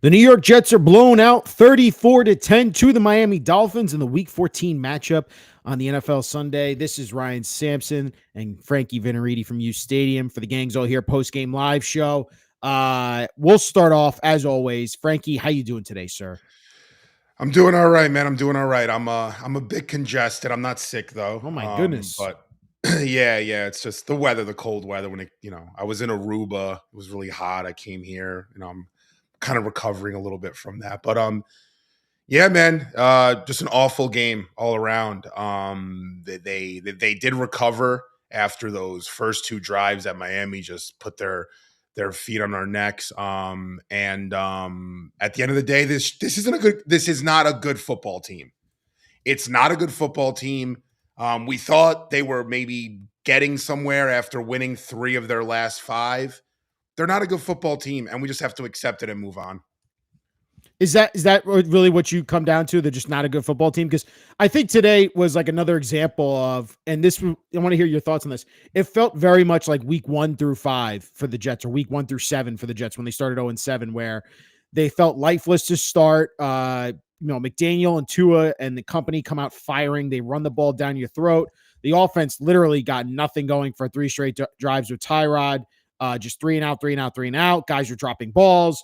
The New York Jets are blown out 34-10 to the Miami Dolphins in the Week 14 matchup on the NFL Sunday. This is Ryan Sampson and Frankie Vittorini from UStadium for the Gangs All Here Postgame live show. We'll start off as always. Frankie, how you doing today, sir? I'm doing all right, man. I'm doing all right. I'm a bit congested. I'm not sick though. Oh my goodness. But yeah. It's just the weather, the cold weather. When I was in Aruba. It was really hot. I came here. I'm kind of recovering a little bit from that. But yeah, man. Just an awful game all around. They did recover after those first two drives at Miami. Just put their feet on our necks. And at the end of the day, this is not a good football team. It's not a good football team. We thought they were maybe getting somewhere after winning 3 of their last 5. They're not a good football team, and we just have to accept it and move on. Is that really what you come down to? They're just not a good football team? Because I think today was like another example of, and this, I want to hear your thoughts on this. It felt very much like week 1 through 5 for the Jets, or week 1 through 7 for the Jets when they started 0-7, where they felt lifeless to start. McDaniel and Tua and the company come out firing. They run the ball down your throat. The offense literally got nothing going for 3 straight drives with Tyrod. Just 3 and out, 3 and out, 3 and out. Guys are dropping balls,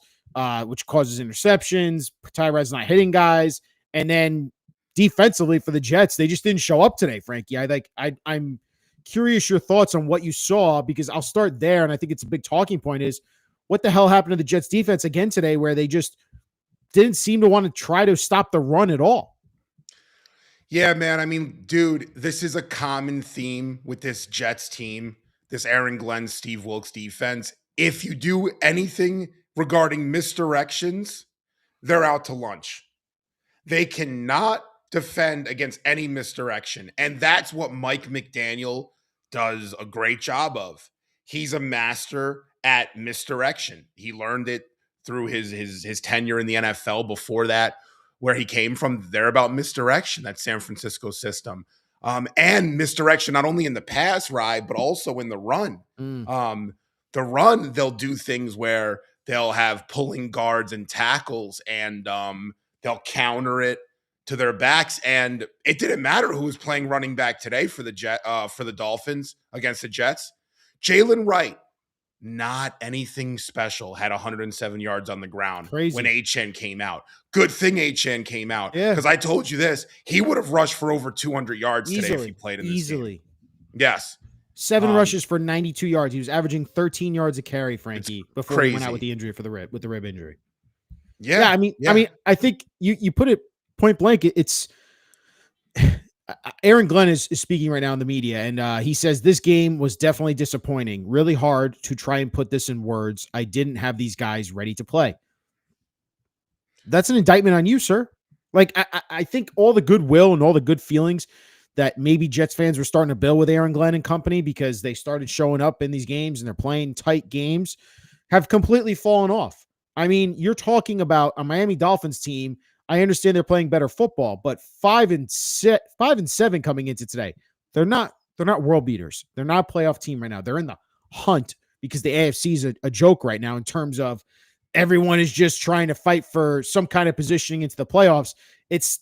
which causes interceptions. Tyrod's not hitting guys. And then defensively for the Jets, they just didn't show up today, Frankie. I'm curious your thoughts on what you saw, because I'll start there, and I think it's a big talking point is what the hell happened to the Jets defense again today, where they just didn't seem to want to try to stop the run at all. Yeah, man. I mean, dude, this is a common theme with this Jets team. This Aaron Glenn, Steve Wilkes defense. If you do anything regarding misdirections, they're out to lunch. They cannot defend against any misdirection. And that's what Mike McDaniel does a great job of. He's a master at misdirection. He learned it through his tenure in the NFL before that, where he came from. They're about misdirection, that San Francisco system. And misdirection, not only in the pass ride, but also in the run. The run, they'll do things where they'll have pulling guards and tackles, and they'll counter it to their backs. And it didn't matter who was playing running back today for the Dolphins against the Jets. Jalen Wright, not anything special, had 107 yards on the ground. Crazy. When Achane came out. Good thing Achane came out, because Yeah. I told you this. He would have rushed for over 200 yards today if he played in this game. Yes. 7 rushes for 92 yards. He was averaging 13 yards a carry, Frankie, before he went out with the injury with the rib injury. Yeah. I mean, I think you put it point blank. It's Aaron Glenn is speaking right now in the media, and he says this game was definitely disappointing. Really hard to try and put this in words. I didn't have these guys ready to play. That's an indictment on you, sir. Like, I think all the goodwill and all the good feelings that maybe Jets fans were starting to build with Aaron Glenn and company, because they started showing up in these games and they're playing tight games, have completely fallen off. I mean, you're talking about a Miami Dolphins team. I understand they're playing better football, but 5-7 coming into today. They're not world beaters. They're not a playoff team right now. They're in the hunt, because the AFC is a joke right now in terms of everyone is just trying to fight for some kind of positioning into the playoffs.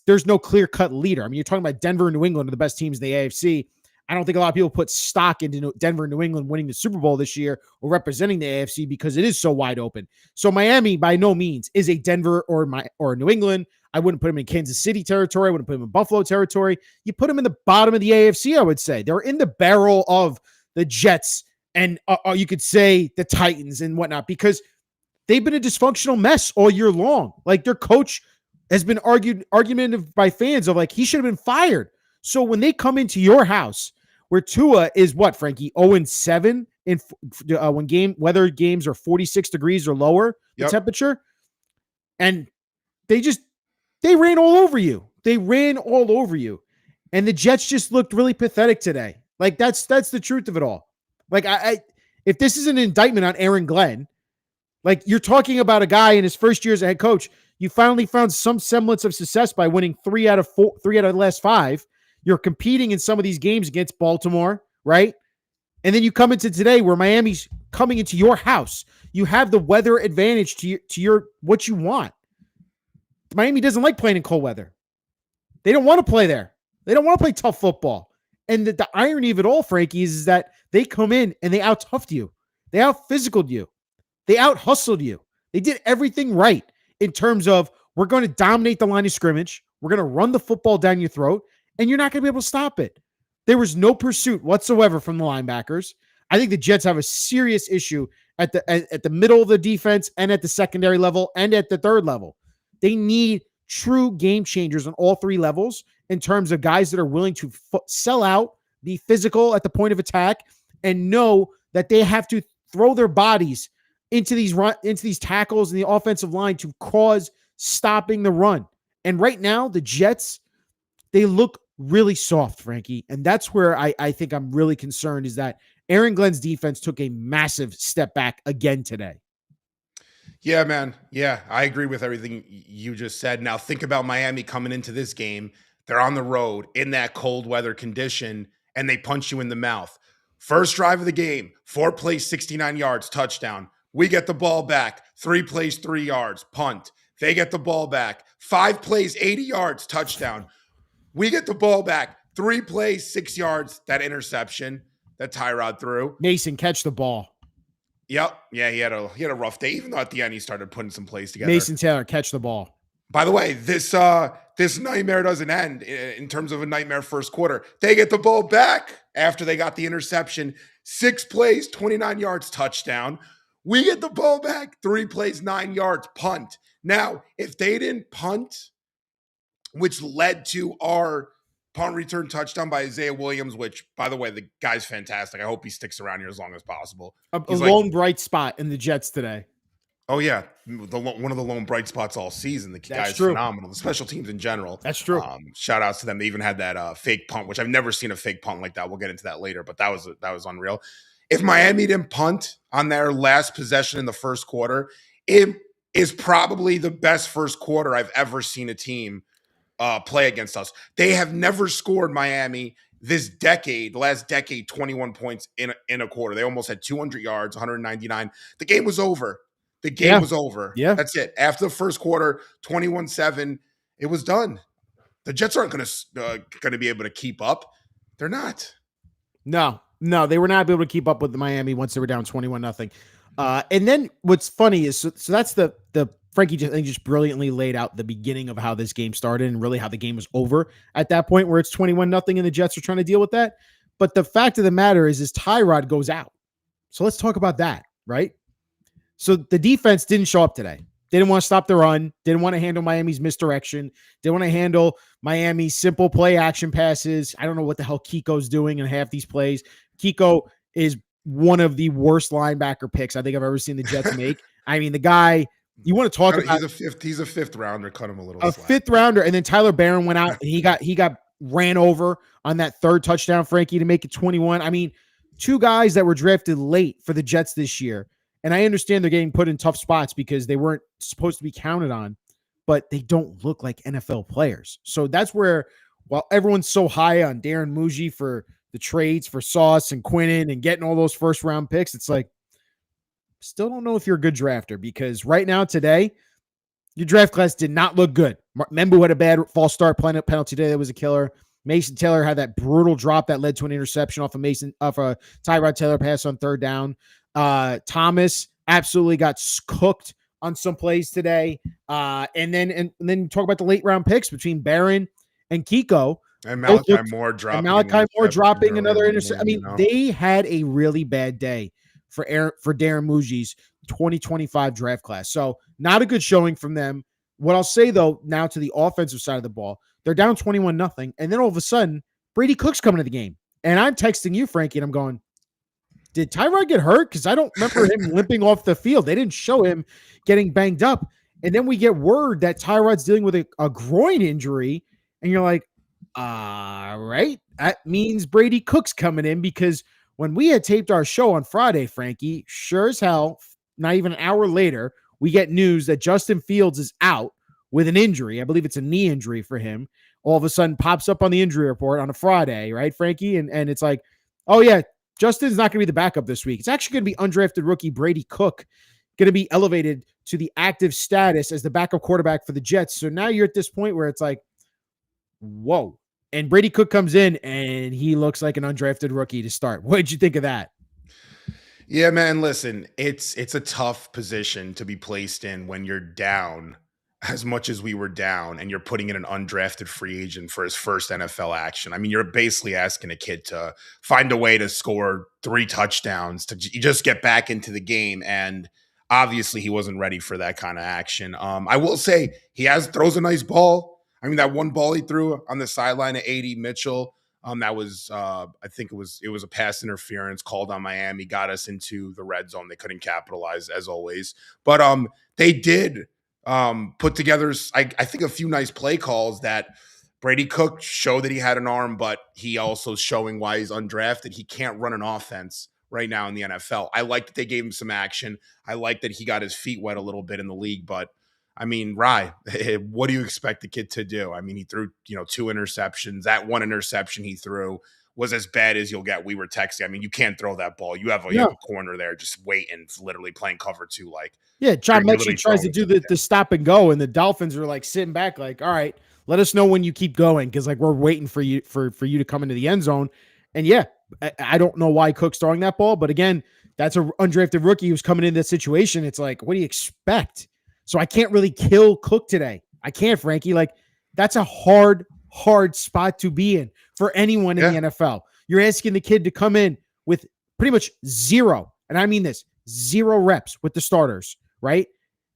There's no clear-cut leader. I mean, you're talking about Denver and New England are the best teams in the AFC. I don't think a lot of people put stock into Denver and New England winning the Super Bowl this year or representing the AFC, because it is so wide open. So Miami, by no means, is a Denver or New England. I wouldn't put them in Kansas City territory. I wouldn't put them in Buffalo territory. You put them in the bottom of the AFC, I would say. They're in the barrel of the Jets and you could say the Titans and whatnot, because they've been a dysfunctional mess all year long. Like, their coach has been argumentative by fans of, like, he should have been fired. So when they come into your house, where Tua is what, Frankie, 0-7 in when weather games are 46 degrees or lower, the temperature, and they ran all over you. They ran all over you, and the Jets just looked really pathetic today. Like, that's the truth of it all. Like, if this is an indictment on Aaron Glenn, like, you're talking about a guy in his first year as a head coach. You finally found some semblance of success by winning 3 out of the last 5. You're competing in some of these games against Baltimore, right? And then you come into today where Miami's coming into your house. You have the weather advantage to your what you want. Miami doesn't like playing in cold weather. They don't want to play there. They don't want to play tough football. And the irony of it all, Frankie, is that they come in and they out-toughed you. They out-physicaled you. They out-hustled you. They did everything right in terms of we're going to dominate the line of scrimmage. We're going to run the football down your throat, and you're not going to be able to stop it. There was no pursuit whatsoever from the linebackers. I think the Jets have a serious issue at the middle of the defense and at the secondary level and at the third level. They need true game changers on all three levels in terms of guys that are willing to sell out, be physical at the point of attack, and know that they have to throw their bodies into these tackles in the offensive line to cause stopping the run. And right now, the Jets, they look really soft, Frankie. And that's where I think I'm really concerned, is that Aaron Glenn's defense took a massive step back again today. Yeah, man. Yeah, I agree with everything you just said. Now, think about Miami coming into this game. They're on the road in that cold weather condition, and they punch you in the mouth. First drive of the game, 4 plays, 69 yards, touchdown. We get the ball back, 3 plays, 3 yards, punt. They get the ball back, 5 plays, 80 yards, touchdown. We get the ball back, 3 plays, 6 yards, that interception that Tyrod threw. Mason, catch the ball. Yep. Yeah, he had a rough day, even though at the end he started putting some plays together. Mason Taylor, catch the ball. By the way, this nightmare doesn't end in terms of a nightmare first quarter. They get the ball back after they got the interception. 6 plays, 29 yards, touchdown. We get the ball back, 3 plays, 9 yards, punt. Now, if they didn't punt, which led to our punt return touchdown by Isaiah Williams, which, by the way, the guy's fantastic. I hope he sticks around here as long as possible. A lone bright spot in the Jets today. Oh, yeah. One of the lone bright spots all season. The guy's phenomenal. The special teams in general. That's true. Shout outs to them. They even had that fake punt, which I've never seen a fake punt like that. We'll get into that later, but that was unreal. If Miami didn't punt on their last possession in the first quarter, it is probably the best first quarter I've ever seen a team play against us. They have never scored, Miami, this decade, the last decade, 21 points in a quarter. They almost had 200 yards, 199. The game was over. The game was over. Yeah. That's it. After the first quarter, 21-7, it was done. The Jets aren't going to be able to keep up. They're not. No, they were not able to keep up with the Miami once they were down 21-0. And then what's funny is, so that's the Frankie just brilliantly laid out the beginning of how this game started and really how the game was over at that point where it's 21-0 and the Jets are trying to deal with that. But the fact of the matter is Tyrod goes out. So let's talk about that, right? So the defense didn't show up today. They didn't want to stop the run. Didn't want to handle Miami's misdirection. Didn't want to handle Miami's simple play action passes. I don't know what the hell Kiko's doing in half these plays. Kiko is one of the worst linebacker picks I think I've ever seen the Jets make. I mean, the guy, you want to talk about, he's a fifth rounder. Cut him a little. Fifth rounder, and then Tyler Barron went out and he got ran over on that third touchdown, Frankie, to make it 21. I mean, 2 guys that were drafted late for the Jets this year. And I understand they're getting put in tough spots because they weren't supposed to be counted on, but they don't look like NFL players. So that's where, while everyone's so high on Darren Muji for the trades for Sauce and Quinnen and getting all those first round picks, it's like, still don't know if you're a good drafter, because right now today, your draft class did not look good. Membu had a bad false start penalty today that was a killer. Mason Taylor had that brutal drop that led to an interception off a Tyrod Taylor pass on third down. Thomas absolutely got cooked on some plays today. And then talk about the late round picks between Barron and Kiko. And Malachi Moore dropping another interception. I mean, they had a really bad day for Darren Muji's 2025 draft class. So not a good showing from them. What I'll say, though, now to the offensive side of the ball, they're down 21-0. And then all of a sudden, Brady Cook's coming to the game. And I'm texting you, Frankie, and I'm going, did Tyrod get hurt? Because I don't remember him limping off the field. They didn't show him getting banged up. And then we get word that Tyrod's dealing with a groin injury. And you're like, all right, that means Brady Cook's coming in, because when we had taped our show on Friday, Frankie, sure as hell, not even an hour later, we get news that Justin Fields is out with an injury. I believe it's a knee injury for him. All of a sudden pops up on the injury report on a Friday, right, Frankie? And it's like, oh, yeah, Justin's not going to be the backup this week. It's actually going to be undrafted rookie Brady Cook going to be elevated to the active status as the backup quarterback for the Jets. So now you're at this point where it's like, whoa. And Brady Cook comes in and he looks like an undrafted rookie to start. What did you think of that? Yeah, man, listen, it's a tough position to be placed in when you're down as much as we were down and you're putting in an undrafted free agent for his first NFL action. I mean, you're basically asking a kid to find a way to score 3 touchdowns to just get back into the game, and obviously he wasn't ready for that kind of action. I will say he throws a nice ball. I mean, that one ball he threw on the sideline to AD Mitchell, that was I think it was a pass interference called on Miami, got us into the red zone. They couldn't capitalize as always, but they did put together, I think, a few nice play calls that Brady Cook showed that he had an arm, but he also showing why he's undrafted. He can't run an offense right now in the NFL. I like that they gave him some action. I like that he got his feet wet a little bit in the league, but I mean, Rye, what do you expect the kid to do? I mean, he threw, 2 interceptions. That one interception he threw was as bad as you'll get. We were texting. I mean, you can't throw that ball. You have a corner there just waiting, literally playing cover 2. Like, John Mechie tries to do the stop and go, and the Dolphins are like sitting back, like, all right, let us know when you keep going, because like we're waiting for you for you to come into the end zone. And I don't know why Cook's throwing that ball, but again, that's an undrafted rookie who's coming into that situation. It's like, what do you expect? So I can't really kill Cook today. I can't, Frankie. Like, that's a hard spot to be in for anyone in the NFL. You're asking the kid to come in with pretty much 0, and I mean this, 0 reps with the starters, right?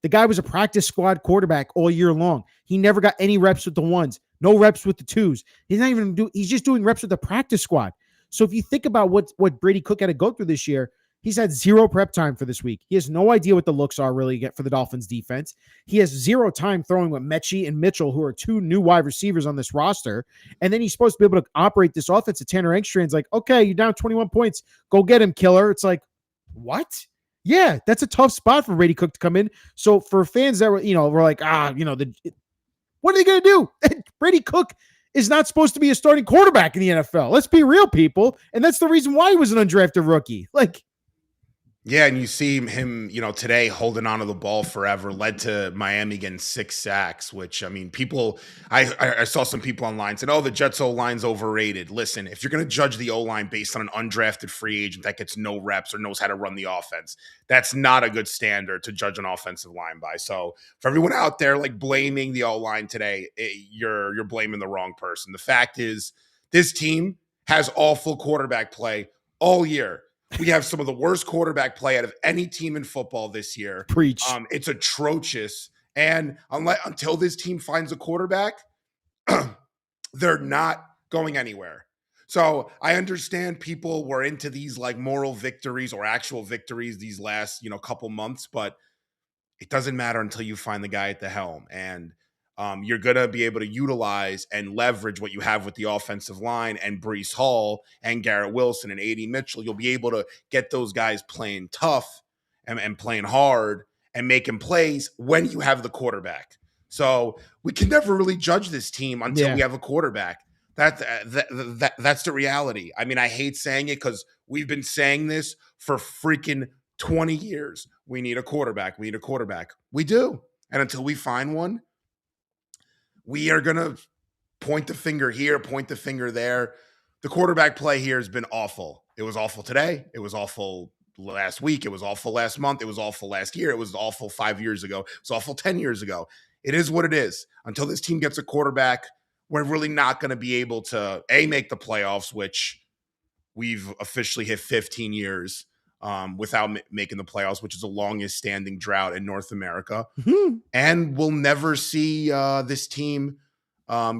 The guy was a practice squad quarterback all year long. He never got any reps with the 1s, no reps with the 2s. He's just doing reps with the practice squad. So if you think about what Brady Cook had to go through this year, he's had 0 prep time for this week. He has no idea what the looks are really for the Dolphins defense. He has 0 time throwing with Mechie and Mitchell, who are 2 new wide receivers on this roster. And then he's supposed to be able to operate this offense at Tanner Engstrand's like, okay, you're down 21 points. Go get him, killer. It's like, what? Yeah, that's a tough spot for Brady Cook to come in. So for fans that were, were like, what are they going to do? Brady Cook is not supposed to be a starting quarterback in the NFL. Let's be real, people. And that's the reason why he was an undrafted rookie. Like, yeah, and you see him, today holding onto the ball forever led to Miami getting 6 sacks, which, I mean, I saw some people online said, oh, the Jets O-line's overrated. Listen, if you're going to judge the O-line based on an undrafted free agent that gets no reps or knows how to run the offense, that's not a good standard to judge an offensive line by. So for everyone out there like blaming the O-line today, you're blaming the wrong person. The fact is, this team has awful quarterback play all year. We have some of the worst quarterback play out of any team in football this year. Preach. It's atrocious. And until this team finds a quarterback, they're not going anywhere. So I understand people were into these like moral victories or actual victories these last, couple months, but it doesn't matter until you find the guy at the helm. And you're going to be able to utilize and leverage what you have with the offensive line and Breece Hall and Garrett Wilson and AD Mitchell. You'll be able to get those guys playing tough and playing hard and making plays when you have the quarterback. So we can never really judge this team until we have a quarterback. That's the reality. I mean, I hate saying it because we've been saying this for freaking 20 years. We need a quarterback. We need a quarterback. We do. And until we find one, we are going to point the finger here, point the finger there. The quarterback play here has been awful. It was awful today. It was awful last week. It was awful last month. It was awful last year. It was awful 5 years ago. It was awful 10 years ago. It is what it is. Until this team gets a quarterback, we're really not going to be able to, make the playoffs, which we've officially hit 15 years without making the playoffs, which is the longest standing drought in North America. Mm-hmm. And we'll never see this team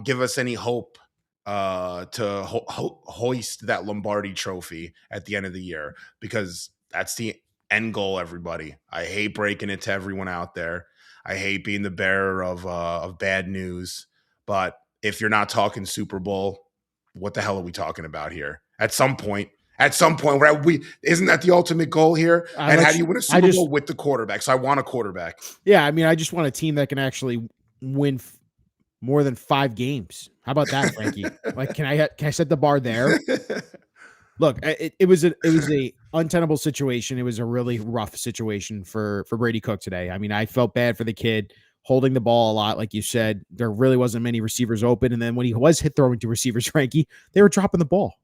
give us any hope to hoist that Lombardi trophy at the end of the year, because that's the end goal, everybody. I hate breaking it to everyone out there. I hate being the bearer of bad news. But if you're not talking Super Bowl, what the hell are we talking about here? At some point, isn't that the ultimate goal here? And how do you win a Super Bowl with the quarterback? So I want a quarterback. Yeah, I mean, I just want a team that can actually win more than 5 games. How about that, Frankie? Like, can I set the bar there? Look, it was a untenable situation. It was a really rough situation for Brady Cook today. I mean, I felt bad for the kid holding the ball a lot, like you said. There really wasn't many receivers open, and then when he was throwing to receivers, Frankie, they were dropping the ball.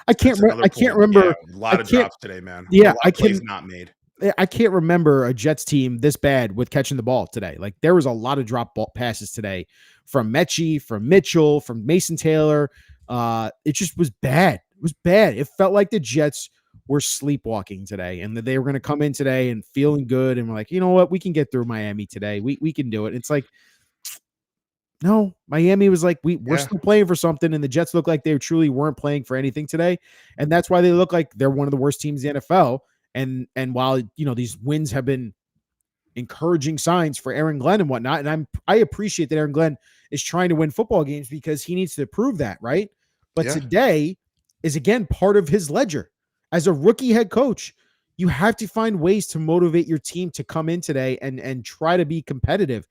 I can't That's another point. Yeah, remember. a I lot of can't. drops today, man. A Yeah, lot of plays not made. I can't remember a Jets team this bad with catching the ball today. Like there was a lot of drop ball passes today from Mechie, from Mitchell, from Mason Taylor. It just was bad. It was bad. It felt like the Jets were sleepwalking today, and that they were going to come in today and feeling good, and we're like, you know what, we can get through Miami today. We can do it. It's like, no, Miami was like, we're still playing for something, and the Jets look like they truly weren't playing for anything today, and that's why they look like they're one of the worst teams in the NFL. And while these wins have been encouraging signs for Aaron Glenn and whatnot, and I appreciate that Aaron Glenn is trying to win football games because he needs to prove that, right? But today is again part of his ledger. As a rookie head coach, you have to find ways to motivate your team to come in today and try to be competitive.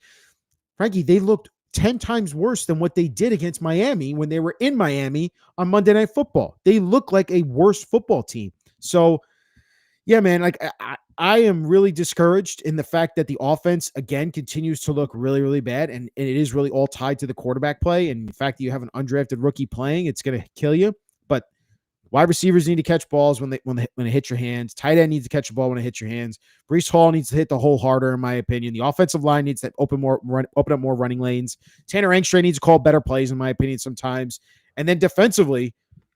Frankie, they looked 10 times worse than what they did against Miami when they were in Miami on Monday Night Football. They look like a worse football team. So yeah, man, like I am really discouraged in the fact that the offense again continues to look really, really bad, and it is really all tied to the quarterback play. And the fact that you have an undrafted rookie playing, it's going to kill you. But wide receivers need to catch balls when it hits your hands. Tight end needs to catch the ball when it hits your hands. Breece Hall needs to hit the hole harder, in my opinion. The offensive line needs to open up more running lanes. Tanner Engstray needs to call better plays, in my opinion, sometimes. And then defensively,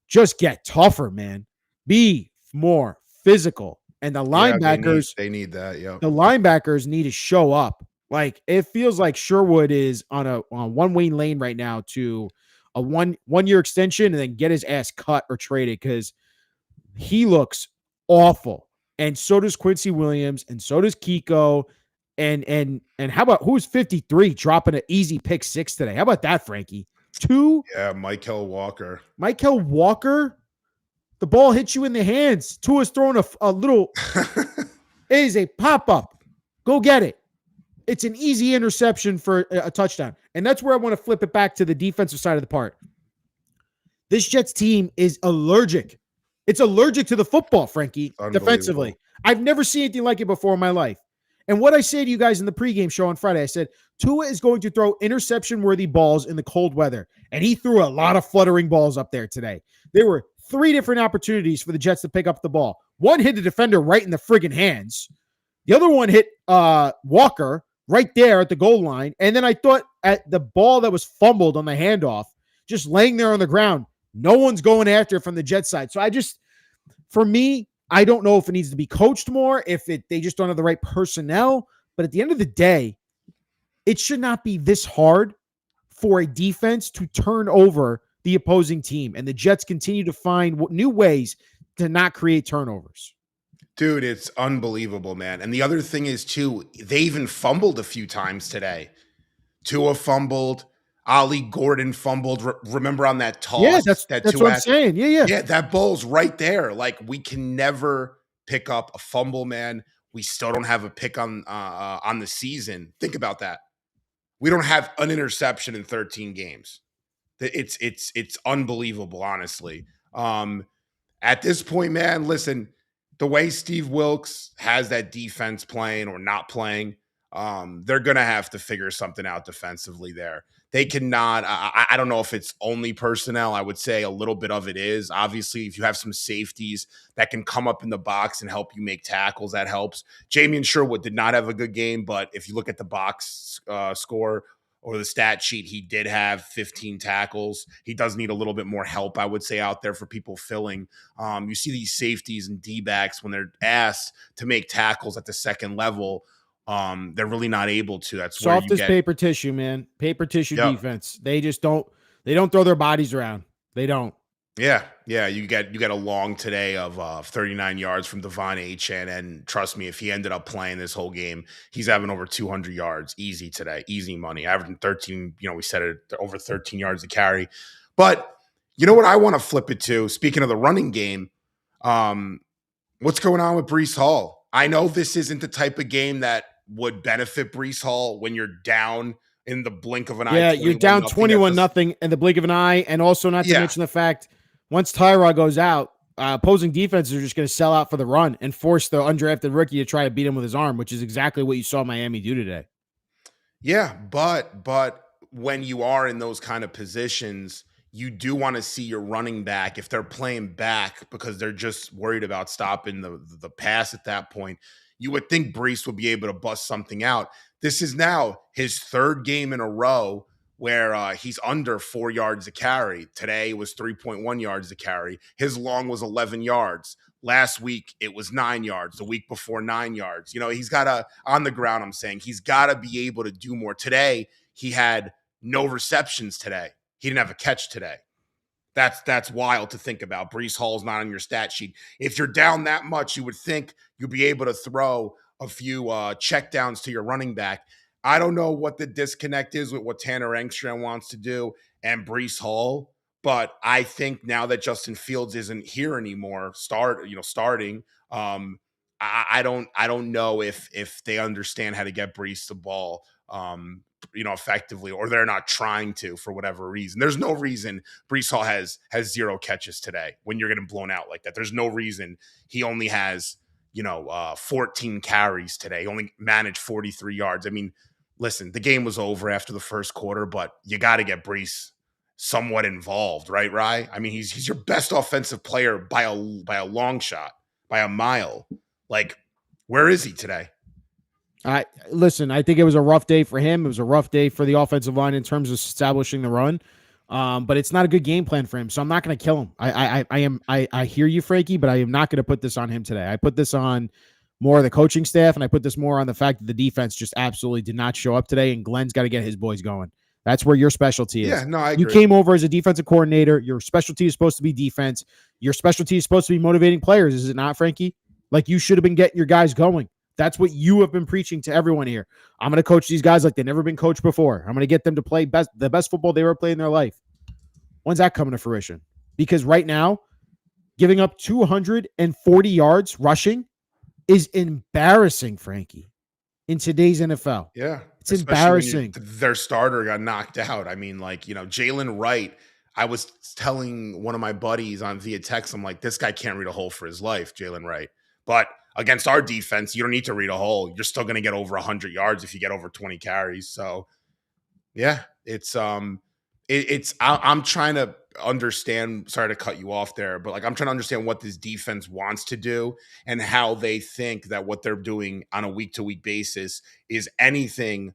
just get tougher, man. Be more physical. And the linebackers, they need that. Yeah, the linebackers need to show up. Like it feels like Sherwood is on a one-way lane right now to a one-year extension and then get his ass cut or traded because he looks awful. And so does Quincy Williams, and so does Kiko. And how about who's 53 dropping an easy pick 6 today? How about that, Frankie? 2? Yeah, Michael Walker. Michael Walker. The ball hits you in the hands. Tua's throwing a little. It is a pop-up. Go get it. It's an easy interception for a touchdown. And that's where I want to flip it back to the defensive side of the part. This Jets team is allergic. It's allergic to the football, Frankie, defensively. I've never seen anything like it before in my life. And what I say to you guys in the pregame show on Friday, I said, Tua is going to throw interception-worthy balls in the cold weather. And he threw a lot of fluttering balls up there today. There were 3 different opportunities for the Jets to pick up the ball. One hit the defender right in the friggin' hands. The other one hit Walker right there at the goal line. And then I thought at the ball that was fumbled on the handoff, just laying there on the ground, no one's going after it from the Jets side. So for me, I don't know if it needs to be coached more, if they just don't have the right personnel. But at the end of the day, it should not be this hard for a defense to turn over the opposing team. And the Jets continue to find new ways to not create turnovers. Dude, it's unbelievable, man. And the other thing is, too, they even fumbled a few times today. Tua fumbled. Ollie Gordon fumbled. Remember on that toss? Yeah, that's what I'm saying. Yeah. Yeah, that ball's right there. Like, we can never pick up a fumble, man. We still don't have a pick on the season. Think about that. We don't have an interception in 13 games. It's unbelievable, honestly. At this point, man, listen, the way Steve Wilks has that defense playing or not playing, they're going to have to figure something out defensively there. They cannot, I don't know if it's only personnel. I would say a little bit of it is. Obviously, if you have some safeties that can come up in the box and help you make tackles, that helps. Jamian Sherwood did not have a good game, but if you look at the box score or the stat sheet, he did have 15 tackles. He does need a little bit more help, I would say, out there for people filling. You see these safeties and D-backs when they're asked to make tackles at the second level, they're really not able to. That's soft as paper tissue, man. Paper tissue defense. They just don't throw their bodies around. They don't. Yeah. You get a long today of 39 yards from Devon Achane, and trust me, if he ended up playing this whole game, he's having over 200 yards easy today, easy money, averaging 13. We said it, over 13 yards to carry. But you know what I want to flip it to? Speaking of the running game, what's going on with Breece Hall? I know this isn't the type of game that would benefit Breece Hall when you're down in the blink of an eye. Yeah, you're down 21-0 in the blink of an eye, and also not to mention the fact once Tyrod goes out, opposing defenses are just going to sell out for the run and force the undrafted rookie to try to beat him with his arm, which is exactly what you saw Miami do today. Yeah, but when you are in those kind of positions, you do want to see your running back if they're playing back because they're just worried about stopping the pass at that point. You would think Brees would be able to bust something out. This is now his third game in a row where he's under 4 yards a carry. Today was 3.1 yards a carry. His long was 11 yards. Last week, it was 9 yards. The week before, 9 yards. You know, he's got to, on the ground, I'm saying, he's got to be able to do more. Today, he had no receptions today. He didn't have a catch today. That's wild to think about. Brees Hall's not on your stat sheet. If you're down that much, you would think you'd be able to throw a few checkdowns to your running back. I don't know what the disconnect is with what Tanner Engstrand wants to do and Brees Hall, but I think now that Justin Fields isn't here anymore, starting, I don't know if they understand how to get Brees the ball, effectively, or they're not trying to for whatever reason. There's no reason Brees Hall has 0 catches today when you're getting blown out like that. There's no reason he only has 14 carries today. He only managed 43 yards. I mean, listen, the game was over after the first quarter, but you got to get Brees somewhat involved, right, Rye? I mean, he's your best offensive player by a long shot, by a mile. Like, where is he today? Listen, I think it was a rough day for him. It was a rough day for the offensive line in terms of establishing the run. But it's not a good game plan for him, so I'm not going to kill him. I hear you, Frankie, but I am not going to put this on him today. I put this on more of the coaching staff, and I put this more on the fact that the defense just absolutely did not show up today, and Glenn's got to get his boys going. That's where your specialty is. Yeah, no, I agree. You came over as a defensive coordinator. Your specialty is supposed to be defense. Your specialty is supposed to be motivating players, is it not, Frankie? Like, you should have been getting your guys going. That's what you have been preaching to everyone here. I'm going to coach these guys like they've never been coached before. I'm going to get them to play the best football they ever played in their life. When's that coming to fruition? Because right now, giving up 240 yards rushing is embarrassing, Frankie, in today's NFL. Yeah. It's embarrassing. Their starter got knocked out. I mean, Jalen Wright, I was telling one of my buddies on via text, I'm like, this guy can't read a hole for his life, Jalen Wright. But against our defense, you don't need to read a hole. You're still going to get over 100 yards if you get over 20 carries. So, yeah, I'm trying to understand. Sorry to cut you off there, but I'm trying to understand what this defense wants to do and how they think that what they're doing on a week-to-week basis is anything.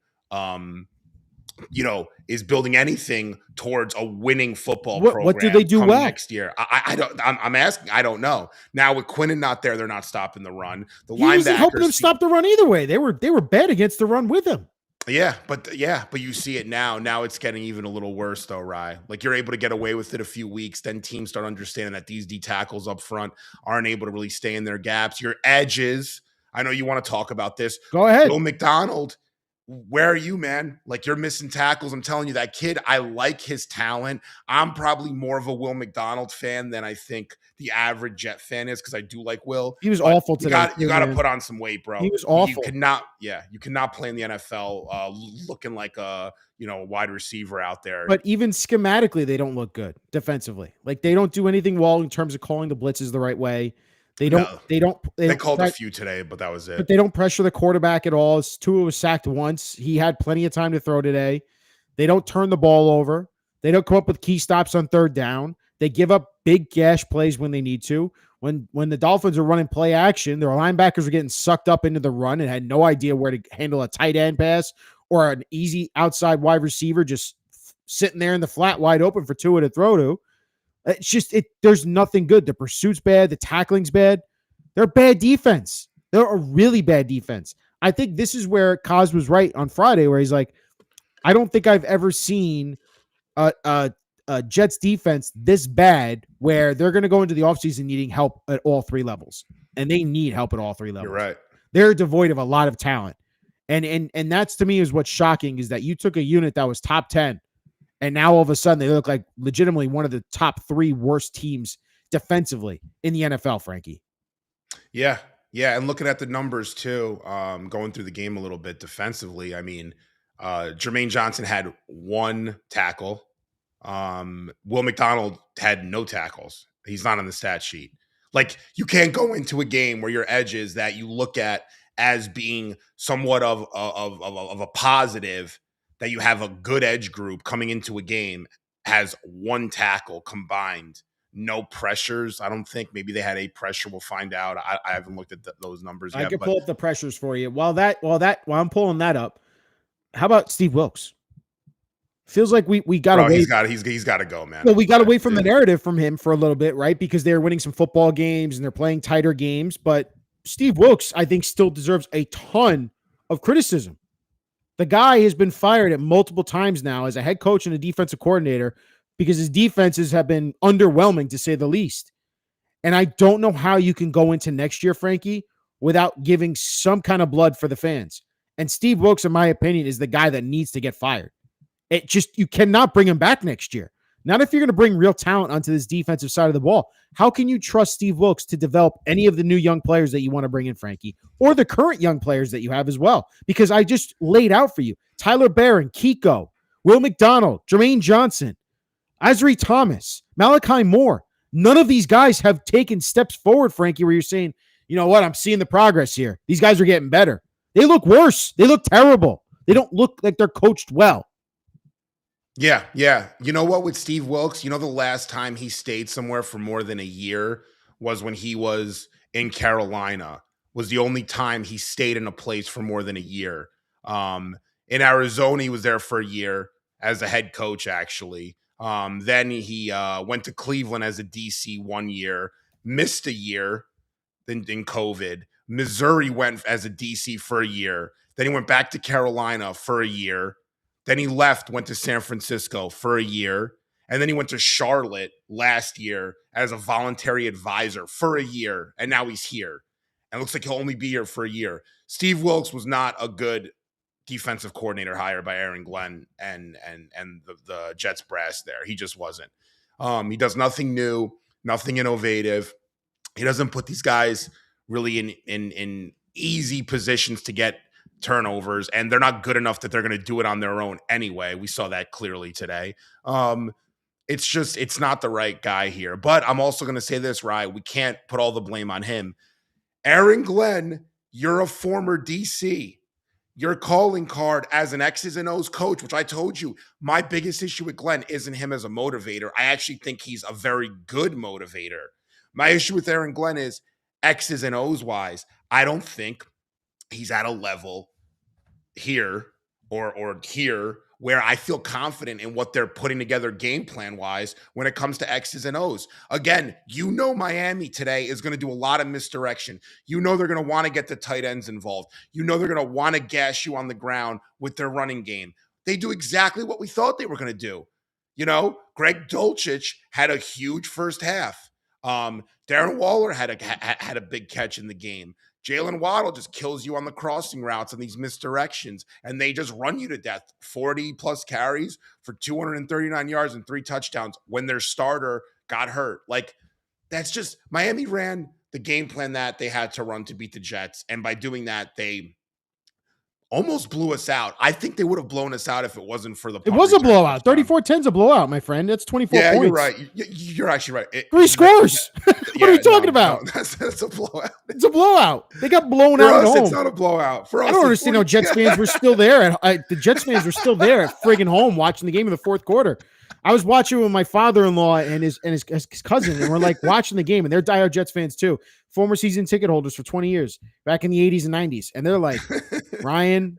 Is building anything towards a winning football program. What do they do well next year? I'm asking. I don't know. Now with Quinnen not there, they're not stopping the run. The linebackers wasn't helping them stop the run either way. They were bad against the run with him. Yeah, but you see it now. Now it's getting even a little worse, though, Rye. Like, you're able to get away with it a few weeks, then teams start understanding that these D tackles up front aren't able to really stay in their gaps. Your edges. I know you want to talk about this. Go ahead. Will McDonald. Where are you, man? Like, you're missing tackles. I'm telling you, that kid, I like his talent. I'm probably more of a Will McDonald fan than I think the average Jet fan is, because I do like Will. He was awful today. You got to put on some weight, bro. He was awful. You cannot play in the NFL looking like a wide receiver out there. But even schematically, they don't look good defensively. Like, they don't do anything well in terms of calling the blitzes the right way. They called a few today, but that was it. But they don't pressure the quarterback at all. Tua was sacked once. He had plenty of time to throw today. They don't turn the ball over. They don't come up with key stops on third down. They give up big gash plays when they need to. When the Dolphins are running play action, their linebackers are getting sucked up into the run and had no idea where to handle a tight end pass or an easy outside wide receiver just sitting there in the flat wide open for Tua to throw to. It's just there's nothing good. The pursuit's bad. The tackling's bad. They're bad defense. They're a really bad defense. I think this is where Kaz was right on Friday, where he's like, I don't think I've ever seen a Jets defense this bad where they're going to go into the offseason needing help at all 3 levels. And they need help at all 3 levels. You're right. They're devoid of a lot of talent. And that's, to me, is what's shocking, is that you took a unit that was top 10. And now all of a sudden they look like legitimately one of the top 3 worst teams defensively in the NFL, Frankie. Yeah. Yeah. And looking at the numbers too, going through the game a little bit defensively, I mean, Jermaine Johnson had 1 tackle. Will McDonald had no tackles. He's not on the stat sheet. Like, you can't go into a game where your edges that you look at as being somewhat of a positive, that you have a good edge group coming into a game, has one tackle combined, no pressures. I don't think, maybe they had a pressure. We'll find out. I haven't looked at those numbers I yet, could but pull up the pressures for you. While I'm pulling that up, how about Steve Wilkes? Feels like we got bro, away. he's got to go, man. Well, we got away from the narrative from him for a little bit, right? Because they're winning some football games and they're playing tighter games. But Steve Wilkes, I think, still deserves a ton of criticism. The guy has been fired at multiple times now as a head coach and a defensive coordinator because his defenses have been underwhelming, to say the least. And I don't know how you can go into next year, Frankie, without giving some kind of blood for the fans. And Steve Wilkes, in my opinion, is the guy that needs to get fired. You cannot bring him back next year. Not if you're going to bring real talent onto this defensive side of the ball. How can you trust Steve Wilkes to develop any of the new young players that you want to bring in, Frankie, or the current young players that you have as well? Because I just laid out for you Tyler Barron, Kiko, Will McDonald, Jermaine Johnson, Azri Thomas, Malachi Moore. None of these guys have taken steps forward, Frankie, where you're saying, you know what, I'm seeing the progress here. These guys are getting better. They look worse. They look terrible. They don't look like they're coached well. Yeah, yeah. You know what, with Steve Wilkes, the last time he stayed somewhere for more than a year was when he was in Carolina. Was the only time he stayed in a place for more than a year. In Arizona, he was there for a year as a head coach, actually. Then he went to Cleveland as a DC 1 year, missed a year in COVID. Missouri went as a DC for a year. Then he went back to Carolina for a year. Then he left, went to San Francisco for a year. And then he went to Charlotte last year as a voluntary advisor for a year. And now he's here. And it looks like he'll only be here for a year. Steve Wilkes was not a good defensive coordinator hired by Aaron Glenn and the Jets brass there. He just wasn't. He does nothing new, nothing innovative. He doesn't put these guys really in easy positions to get turnovers, and they're not good enough that they're going to do it on their own anyway. We saw that clearly today. It's not the right guy here. But I'm also going to say this, right? We can't put all the blame on him. Aaron Glenn, you're a former DC. Your calling card as an X's and O's coach, which I told you, my biggest issue with Glenn isn't him as a motivator. I actually think he's a very good motivator. My issue with Aaron Glenn is X's and O's wise. I don't think he's at a level here or here where I feel confident in what they're putting together game plan wise when it comes to X's and O's. Again, Miami today is going to do a lot of misdirection. They're going to want to get the tight ends involved. They're going to want to gash you on the ground with their running game. They do exactly what we thought they were going to do. Greg Dulcich had a huge first half. Darren Waller had a big catch in the game. Jalen Waddle just kills you on the crossing routes and these misdirections, and they just run you to death. 40-plus carries for 239 yards and 3 touchdowns when their starter got hurt. Like, that's just – Miami ran the game plan that they had to run to beat the Jets, and by doing that, they almost blew us out. I think they would have blown us out if it wasn't for the – It was a blowout. 34-10's a blowout, my friend. That's 24 points. Yeah, you're right. You're actually right. 3 scores. What are you talking about? That's a blowout. It's a blowout. They got blown For out us, at home. It's not a blowout. For us, I don't understand how Jets fans were still there. The Jets fans were still there at friggin' home watching the game in the fourth quarter. I was watching with my father-in-law and his cousin, and we're like watching the game, and they're diehard Jets fans too. Former season ticket holders for 20 years, back in the 80s and 90s. And they're like, Ryan,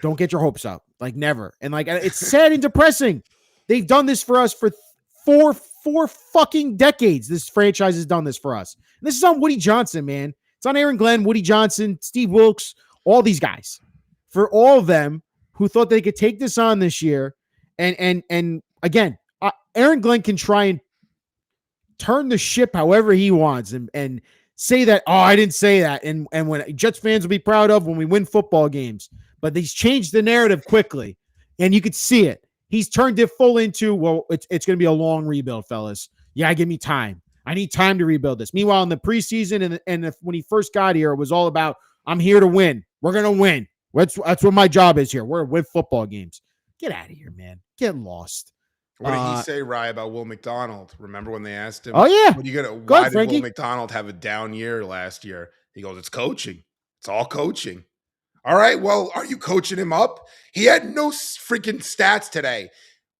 don't get your hopes up. Like, never. And like, it's sad and depressing. They've done this for us for four fucking decades. This franchise has done this for us. And this is on Woody Johnson, man. It's on Aaron Glenn, Woody Johnson, Steve Wilkes, all these guys. For all of them who thought they could take this on this year. And again, Aaron Glenn can try and turn the ship however he wants and say that, oh, I didn't say that. And when Jets fans will be proud of when we win football games. But he's changed the narrative quickly. And you could see it. He's turned it full into, well, it's going to be a long rebuild, fellas. Yeah, give me time. I need time to rebuild this. Meanwhile, in the preseason and when he first got here, it was all about, I'm here to win. We're going to win. That's what my job is here. We're win football games. Get out of here, man. Get lost. What did he say, Rye, about Will McDonald? Remember when they asked him, Oh yeah. "What are you gonna? Go Why ahead, did Will Frankie. McDonald have a down year last year?" He goes, "It's coaching. It's all coaching." All right. Well, are you coaching him up? He had no freaking stats today.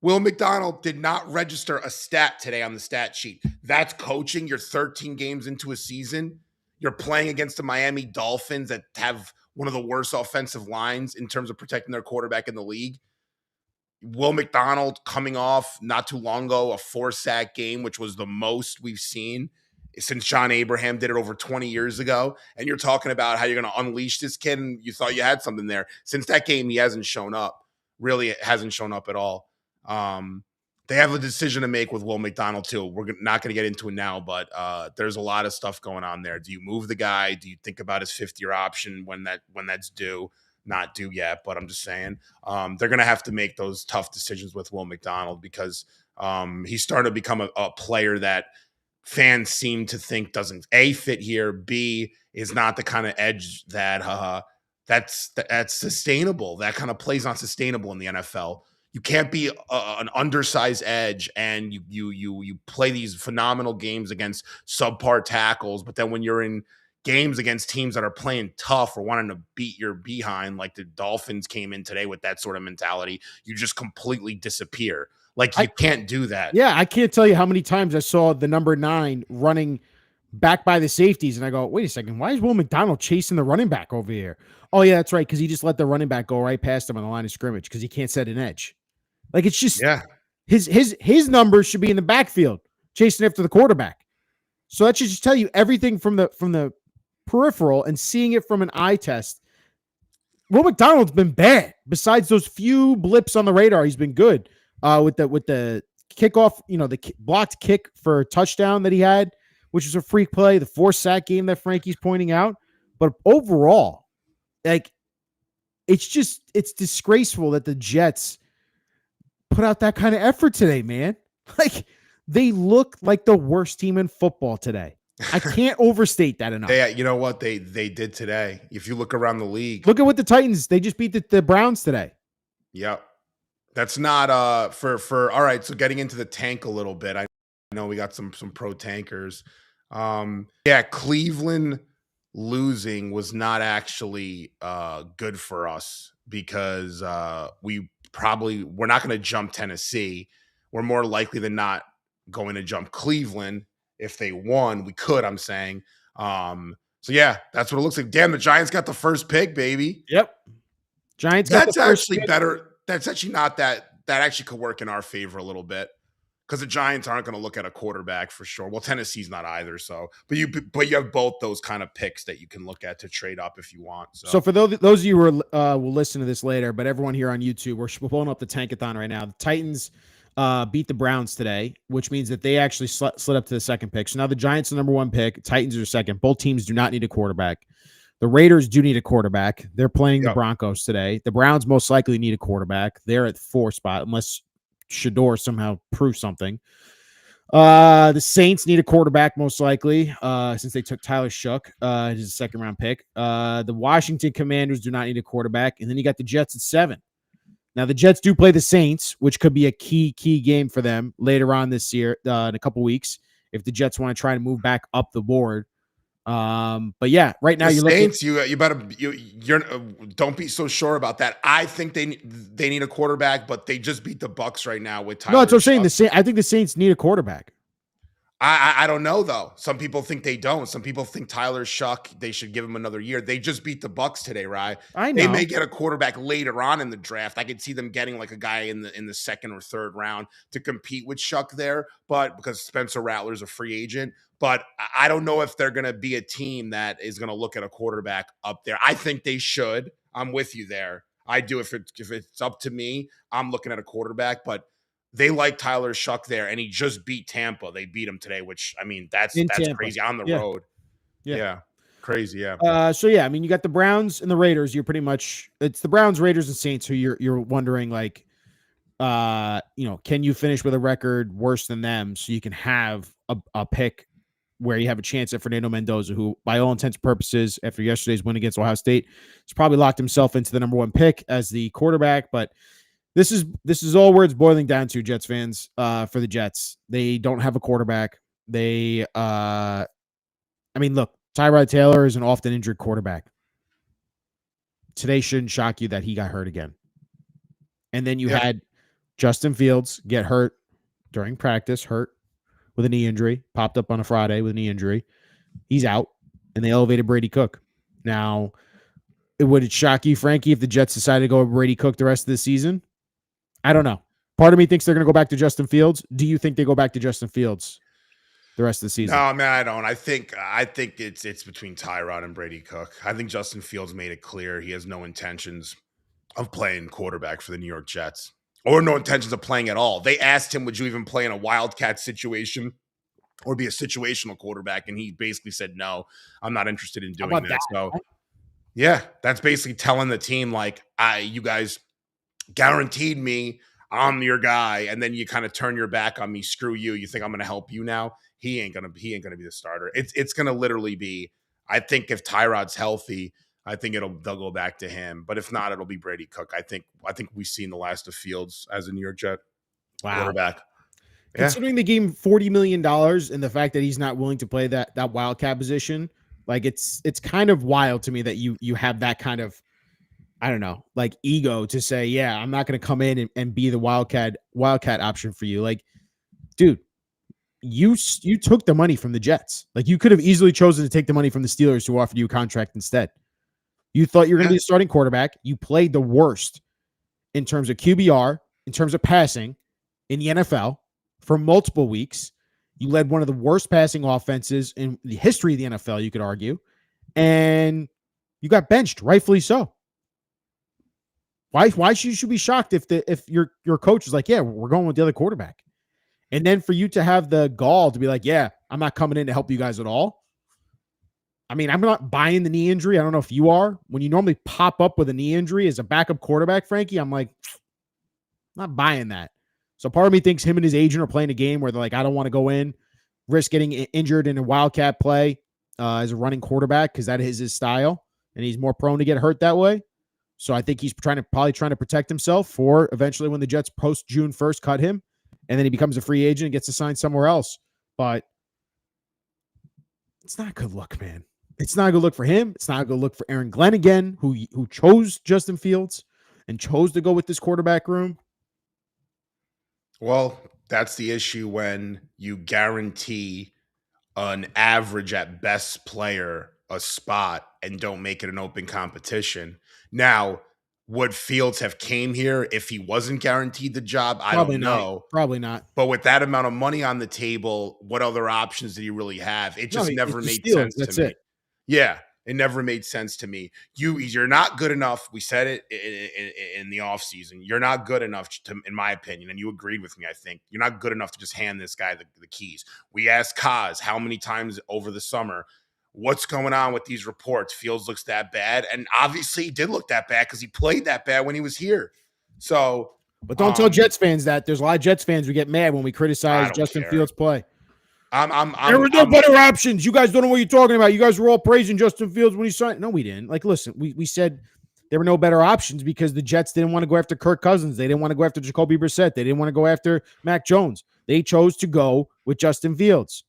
Will McDonald did not register a stat today on the stat sheet. That's coaching. You're 13 games into a season. You're playing against the Miami Dolphins that have one of the worst offensive lines in terms of protecting their quarterback in the league. Will McDonald coming off not too long ago, a 4-sack game, which was the most we've seen since John Abraham did it over 20 years ago. And you're talking about how you're going to unleash this kid, and you thought you had something there. Since that game, he hasn't shown up. Really, it hasn't shown up at all. They have a decision to make with Will McDonald, too. We're not going to get into it now, but there's a lot of stuff going on there. Do you move the guy? Do you think about his fifth-year option when that's due? Not due yet, but I'm just saying they're going to have to make those tough decisions with Will McDonald because he's starting to become a player that fans seem to think doesn't A, fit here, B, is not the kind of edge that that's sustainable. That kind of plays not sustainable in the NFL. You can't be an undersized edge and you play these phenomenal games against subpar tackles, but then when you're in games against teams that are playing tough or wanting to beat your behind, like the Dolphins came in today with that sort of mentality, you just completely disappear. Like you can't do that. Yeah, I can't tell you how many times I saw the number 9 running back by the safeties, and I go, wait a second, why is Will McDonald chasing the running back over here? Oh yeah, that's right, because he just let the running back go right past him on the line of scrimmage because he can't set an edge. Like it's just his numbers should be in the backfield chasing after the quarterback. So that should just tell you everything from the peripheral and seeing it from an eye test. Will McDonald's been bad. Besides those few blips on the radar, he's been good. With the kickoff, the blocked kick for a touchdown that he had, which was a freak play, the 4-sack game that Frankie's pointing out. But overall, like it's disgraceful that the Jets put out that kind of effort today, man. Like they look like the worst team in football today. I can't overstate that enough. You know what they did today? If you look around the league, look at what the Titans, they just beat the Browns today. Yep. That's not for all right. So getting into the tank a little bit, I know we got some pro tankers. Cleveland losing was not actually good for us because we're not going to jump Tennessee. We're more likely than not going to jump Cleveland. If they won, we could, I'm saying. So yeah, that's what it looks like. Damn, the Giants got the first pick, baby. Yep. Giants got that's the first actually pick. better. That's actually not that actually could work in our favor a little bit because the Giants aren't going to look at a quarterback for sure. Well, Tennessee's not either. So, but you have both those kind of picks that you can look at to trade up if you want. So for those of you who will listen to this later, but everyone here on YouTube, we're pulling up the tankathon right now. The Titans beat the Browns today, which means that they actually slid up to the second pick. So now the Giants are number 1 pick. Titans are second. Both teams do not need a quarterback. The Raiders do need a quarterback. They're playing the Broncos today. The Browns most likely need a quarterback. They're at 4 spot unless Shador somehow proves something. The Saints need a quarterback most likely since they took Tyler Shook, his second-round pick. The Washington Commanders do not need a quarterback. And then you got the Jets at 7. Now, the Jets do play the Saints, which could be a key game for them later on this year in a couple weeks if the Jets want to try to move back up the board. But yeah, right now you're Saints. You better don't be so sure about that. I think they need a quarterback, but they just beat the Bucks right now with Tyler. No, that's what I'm saying. I think the Saints need a quarterback. I don't know though. Some people think they don't. Some people think Tyler Shuck, they should give him another year. They just beat the Bucks today, right? I know. They may get a quarterback later on in the draft. I could see them getting like a guy in the second or third round to compete with Shuck there, but because Spencer Rattler's a free agent. But I don't know if they're going to be a team that is going to look at a quarterback up there. I think they should. I'm with you there. I do. If it's up to me, I'm looking at a quarterback, but they like Tyler Shuck there, and he just beat Tampa. They beat him today, which, I mean, that's crazy on the road. Yeah. Crazy, yeah. So, yeah, I mean, you got the Browns and the Raiders. You're pretty much – it's the Browns, Raiders, and Saints who you're wondering, like, can you finish with a record worse than them so you can have a pick where you have a chance at Fernando Mendoza, who, by all intents and purposes, after yesterday's win against Ohio State, has probably locked himself into the number 1 pick as the quarterback, but – This is all where it's boiling down to, Jets fans. For the Jets, they don't have a quarterback. They, I mean, look, Tyrod Taylor is an often injured quarterback. Today shouldn't shock you that he got hurt again. And then you had Justin Fields get hurt during practice, hurt with a knee injury, popped up on a Friday with a knee injury. He's out, and they elevated Brady Cook. Now, would it shock you, Frankie, if the Jets decided to go with Brady Cook the rest of the season? I don't know. Part of me thinks they're going to go back to Justin Fields. Do you think they go back to Justin Fields the rest of the season? No, man, I don't. I think it's between Tyrod and Brady Cook. I think Justin Fields made it clear he has no intentions of playing quarterback for the New York Jets, or no intentions of playing at all. They asked him, "Would you even play in a wildcat situation or be a situational quarterback?" And he basically said, "No, I'm not interested in doing that." So, yeah, that's basically telling the team like, you guys guaranteed me I'm your guy, and then you kind of turn your back on me. Screw you. You think I'm going to help you now? He ain't gonna be the starter. It's gonna literally be. I think if Tyrod's healthy, I think they'll go back to him. But if not, it'll be Brady Cook. I think we've seen the last of Fields as a New York Jet quarterback. Yeah. Considering they gave him $40 million and the fact that he's not willing to play that wildcat position, like it's kind of wild to me that you have that kind of, I don't know, like ego to say, yeah, I'm not going to come in and be the wildcat option for you. Like, dude, you took the money from the Jets. Like, you could have easily chosen to take the money from the Steelers who offered you a contract instead. You thought you were going to be a starting quarterback. You played the worst in terms of QBR, in terms of passing in the NFL for multiple weeks. You led one of the worst passing offenses in the history of the NFL, you could argue, and you got benched, rightfully so. Why should you be shocked if your coach is like, yeah, we're going with the other quarterback? And then for you to have the gall to be like, yeah, I'm not coming in to help you guys at all. I mean, I'm not buying the knee injury. I don't know if you are. When you normally pop up with a knee injury as a backup quarterback, Frankie, I'm like, I'm not buying that. So part of me thinks him and his agent are playing a game where they're like, I don't want to go in, risk getting injured in a wildcat play as a running quarterback because that is his style, and he's more prone to get hurt that way. So I think he's probably trying to protect himself for eventually when the Jets post June 1st cut him, and then he becomes a free agent and gets assigned somewhere else. But it's not a good look, man. It's not a good look for him. It's not a good look for Aaron Glenn again, who chose Justin Fields and chose to go with this quarterback room. Well, that's the issue when you guarantee an average at best player a spot and don't make it an open competition. Now, would Fields have came here if he wasn't guaranteed the job? I don't know. Probably not. But with that amount of money on the table, what other options did he really have? It just never made sense to me. Yeah, it never made sense to me. You're not good enough. We said it in the offseason. You're not good enough, in my opinion, and you agreed with me, I think. You're not good enough to just hand this guy the keys. We asked Kaz how many times over the summer, what's going on with these reports? Fields looks that bad. And obviously he did look that bad because he played that bad when he was here. So, but don't tell Jets fans that. There's a lot of Jets fans who get mad when we criticize Justin Fields' play. There were no better options. You guys don't know what you're talking about. You guys were all praising Justin Fields when he signed. No, we didn't. Like, listen, we said there were no better options because the Jets didn't want to go after Kirk Cousins. They didn't want to go after Jacoby Brissett. They didn't want to go after Mac Jones. They chose to go with Justin Fields.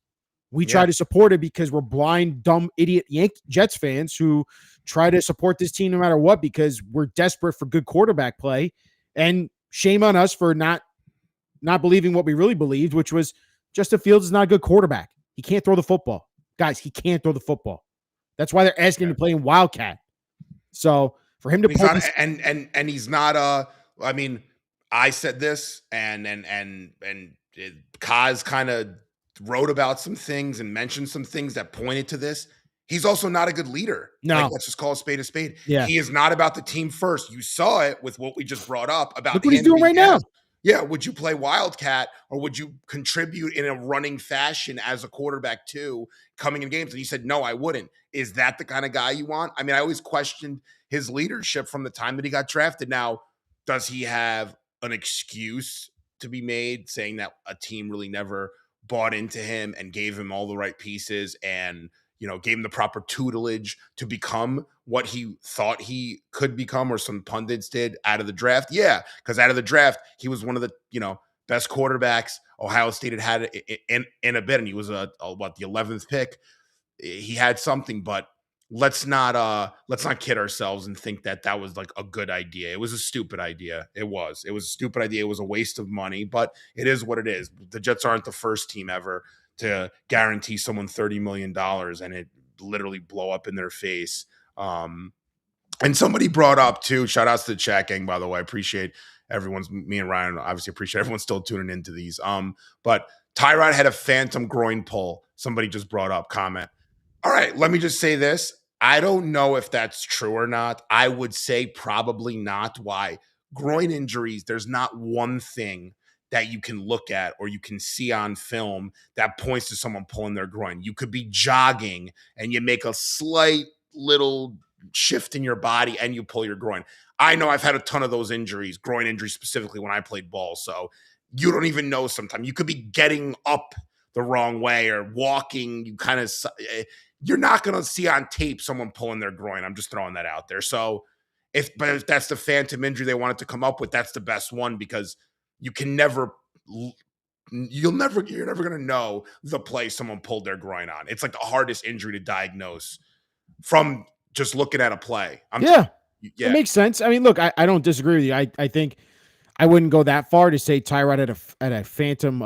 We try to support it because we're blind, dumb, idiot Jets fans who try to support this team no matter what because we're desperate for good quarterback play. And shame on us for not believing what we really believed, which was Justin Fields is not a good quarterback. He can't throw the football. Guys, he can't throw the football. That's why they're asking him to play in Wildcat. So for him to and he's not I mean, I said this and Kaz kind of wrote about some things and mentioned some things that pointed to this. He's also not a good leader. No. Like, let's just call a spade a spade. Yeah. He is not about the team first. You saw it with what we just brought up about look what he's doing right now. Yeah, would you play Wildcat or would you contribute in a running fashion as a quarterback too, coming in games? And he said, no, I wouldn't. Is that the kind of guy you want? I mean, I always questioned his leadership from the time that he got drafted. Now, does he have an excuse to be made saying that a team really never bought into him and gave him all the right pieces and, gave him the proper tutelage to become what he thought he could become, or some pundits did out of the draft? Yeah, because out of the draft, he was one of the, best quarterbacks Ohio State had in a bit, and he was the 11th pick. He had something, but let's not kid ourselves and think that was like a good idea. It was a stupid idea. It was a stupid idea. It was a waste of money, but it is what it is. The Jets aren't the first team ever to guarantee someone $30 million and it literally blow up in their face. And somebody brought up too, shout outs to the chat gang, by the way. I appreciate me and Ryan obviously appreciate everyone still tuning into these. But Tyrod had a phantom groin pull. Somebody just brought up comment. All right, let me just say this. I don't know if that's true or not. I would say probably not. Why? Groin injuries, there's not one thing that you can look at or you can see on film that points to someone pulling their groin. You could be jogging and you make a slight little shift in your body and you pull your groin. I know I've had a ton of those injuries, groin injuries specifically when I played ball. So you don't even know sometimes. You could be getting up the wrong way or walking. You're not going to see on tape someone pulling their groin. I'm just throwing that out there. So if that's the phantom injury they wanted to come up with, that's the best one, because you're never going to know the play someone pulled their groin on. It's like the hardest injury to diagnose from just looking at a play. It makes sense. I mean, look, I don't disagree with you. I think I wouldn't go that far to say Tyrod had a phantom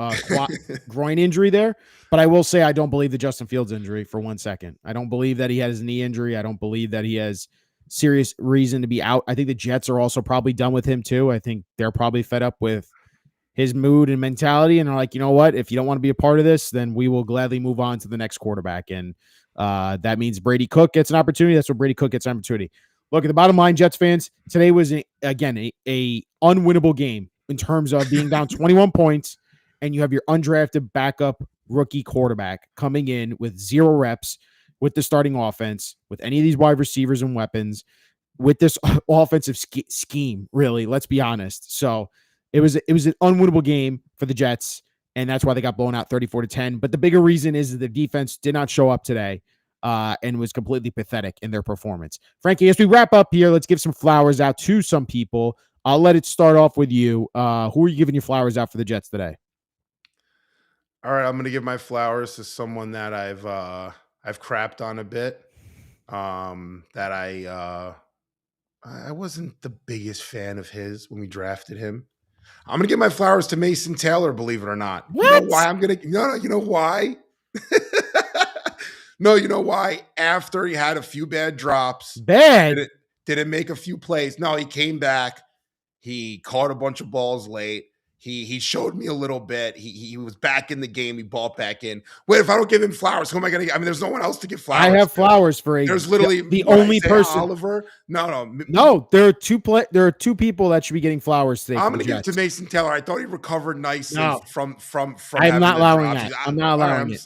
groin injury there, but I will say I don't believe the Justin Fields injury for 1 second. I don't believe that he has a knee injury. I don't believe that he has serious reason to be out. I think the Jets are also probably done with him too. I think they're probably fed up with his mood and mentality, and are like, you know what? If you don't want to be a part of this, then we will gladly move on to the next quarterback. And that means Brady Cook gets an opportunity. That's what Brady Cook gets an opportunity. Look, at the bottom line, Jets fans, today was, again, a unwinnable game in terms of being down 21 points, and you have your undrafted backup rookie quarterback coming in with 0 reps with the starting offense, with any of these wide receivers and weapons, with this offensive scheme, really, let's be honest. So it was an unwinnable game for the Jets, and that's why they got blown out 34-10. But the bigger reason is that the defense did not show up today. And was completely pathetic in their performance. Frankie, as we wrap up here, let's give some flowers out to some people. I'll let it start off with you. Who are you giving your flowers out for the Jets today? All right, I'm going to give my flowers to someone that I've crapped on a bit. That I wasn't the biggest fan of his when we drafted him. I'm going to give my flowers to Mason Taylor, believe it or not. What? You know why I'm going to? No, you know why? No, you know why? After he had a few bad drops, didn't make a few plays. No, he came back. He caught a bunch of balls late. He showed me a little bit. He was back in the game. He bought back in. Wait, if I don't give him flowers, who am I going to? I mean, there's no one else to give flowers. I have flowers for There's literally the only person. Oliver. No. There are two people that should be getting flowers today. I'm going to give it to Mason Taylor. I thought he recovered nicely from. I'm not allowing that. I'm not allowing it.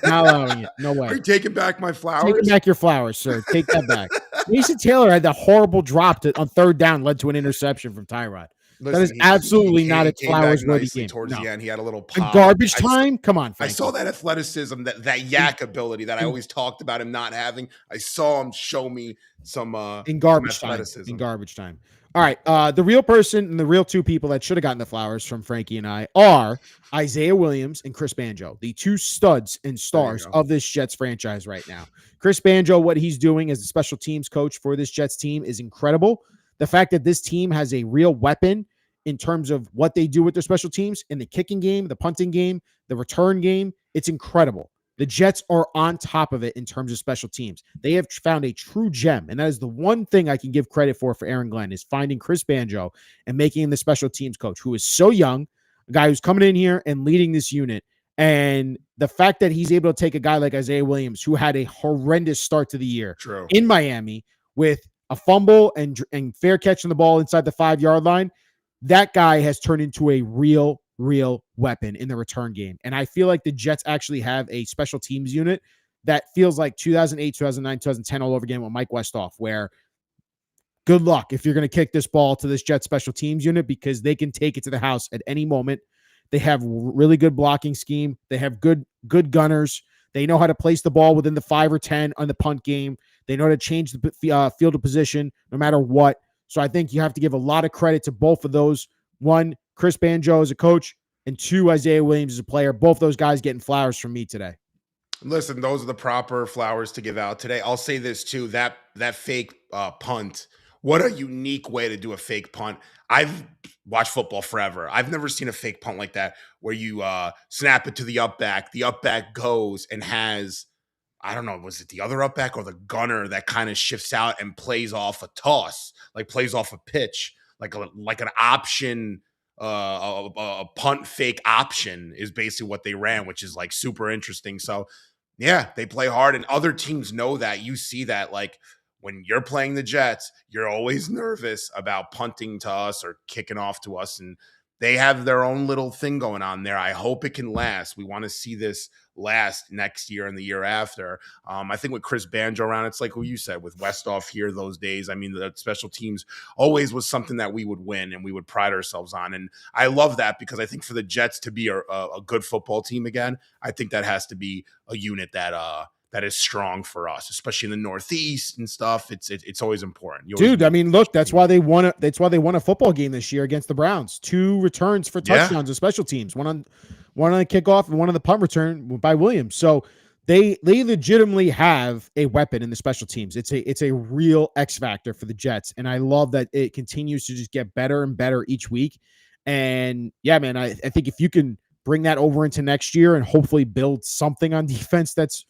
Not allowing it. No way. Are you taking back my flowers? Taking back your flowers, sir. Take that back. Mason Taylor had that horrible drop on third down, led to an interception from Tyrod. Listen, that is absolutely not a flowers-worthy game. Towards the end, he had a little pop. In garbage time? Come on, Frankie. I saw that athleticism, that yak ability that I always talked about him not having. I saw him show me some in garbage time. In garbage time. All right, the real person and the real two people that should have gotten the flowers from Frankie and I are Isaiah Williams and Chris Banjo, the two studs and stars of this Jets franchise right now. Chris Banjo, what he's doing as the special teams coach for this Jets team is incredible. The fact that this team has a real weapon in terms of what they do with their special teams in the kicking game, the punting game, the return game, it's incredible. The Jets are on top of it in terms of special teams. They have found a true gem, and that is the one thing I can give credit for Aaron Glenn, is finding Chris Banjo and making him the special teams coach, who is so young, a guy who's coming in here and leading this unit. And the fact that he's able to take a guy like Isaiah Williams, who had a horrendous start to the year in Miami with a fumble and fair catching the ball inside the 5-yard line, that guy has turned into a real weapon in the return game. And I feel like the Jets actually have a special teams unit that feels like 2008, 2009, 2010 all over again with Mike Westhoff, where good luck if you're going to kick this ball to this Jets special teams unit, because they can take it to the house at any moment. They have really good blocking scheme. They have good gunners. They know how to place the ball within the 5 or 10 on the punt game. They know how to change the field of position no matter what. So I think you have to give a lot of credit to both of those. One, Chris Banjo as a coach, and two, Isaiah Williams as a player. Both those guys getting flowers from me today. Listen, those are the proper flowers to give out today. I'll say this too: that fake punt. What a unique way to do a fake punt. I've watched football forever. I've never seen a fake punt like that where you snap it to the up back. The up back goes and has, I don't know, was it the other up back or the gunner that kind of shifts out and plays off a toss, like plays off a pitch, like an option, a punt fake option is basically what they ran, which is like super interesting. So yeah, they play hard, and other teams know that. You see that, like when you're playing the Jets, you're always nervous about punting to us or kicking off to us, and they have their own little thing going on there. I hope it can last. We want to see this last next year and the year after. I think with Chris Banjo around, it's like what you said with Westhoff here those days. I mean, the special teams always was something that we would win and we would pride ourselves on. And I love that because I think for the Jets to be a good football team again, I think that has to be a unit that is strong for us, especially in the Northeast and stuff. It's always important. Dude, I mean, look, that's why they won a football game this year against the Browns. 2 returns for touchdowns of special teams, one on the kickoff and one on the punt return by Williams. So they legitimately have a weapon in the special teams. It's a real X factor for the Jets, and I love that it continues to just get better and better each week. And yeah, man, I think if you can bring that over into next year and hopefully build something on defense that's